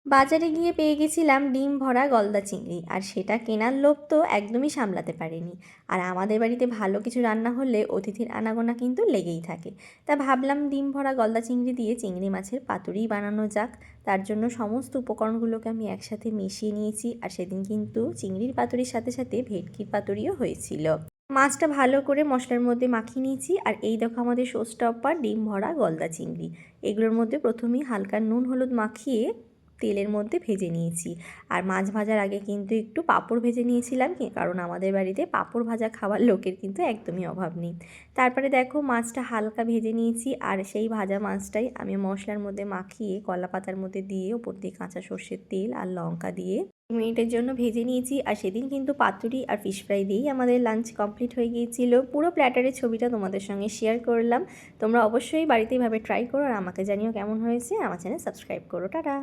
বাজারে গিয়ে পেয়ে গেছিলাম ডিম ভরা গলদা চিংড়ি, আর সেটা কেনার লোভ তো একদমই সামলাতে পারিনি। আর আমাদের বাড়িতে ভালো কিছু রান্না হলে অতিথির আনাগোনা কিন্তু লেগেই থাকে। তা ভাবলাম ডিম ভরা গলদা চিংড়ি দিয়ে চিংড়ি মাছের পাতুরি বানানো যাক। তার জন্য সমস্ত উপকরণগুলোকে আমি একসাথে মিশিয়ে নিয়েছি, আর সেদিন কিন্তু চিংড়ির পাতুরির সাথে সাথে ভেটকির পাতুরিও হয়েছিল। মাছটা ভালো করে মশলার মধ্যে মাখিয়ে নিয়েছি, আর এই দেখো আমাদের শো স্টপার ডিম ভরা গলদা চিংড়ি। এগুলোর মধ্যে প্রথমেই হালকা নুন হলুদ মাখিয়ে তেলের মধ্যে ভেজে নিয়েছি। আর মাছ ভাজার আগে কিন্তু একটু পাঁপড় ভেজে নিয়েছিলাম, কারণ আমাদের বাড়িতে পাঁপড় ভাজা খাওয়ার লোকের কিন্তু একদমই অভাব নেই। তারপরে দেখো মাছটা হালকা ভেজে নিয়েছি, আর সেই ভাজা মাছটাই আমি মশলার মধ্যে মাখিয়ে কলা পাতার মধ্যে দিয়ে ওপর দিয়ে কাঁচা সর্ষের তেল আর লঙ্কা দিয়ে মিনিটের জন্য ভেজে নিয়েছি। আর সেদিন কিন্তু পাতুরি আর ফিশ ফ্রাই দিয়েই আমাদের লাঞ্চ কমপ্লিট হয়ে গিয়েছিল। পুরো প্ল্যাটারের ছবিটা তোমাদের সঙ্গে শেয়ার করলাম। তোমরা অবশ্যই বাড়িতে এভাবে ট্রাই করো, আর আমাকে জানিও কেমন হয়েছে। আমার চ্যানেল সাবস্ক্রাইব করো। টাটা।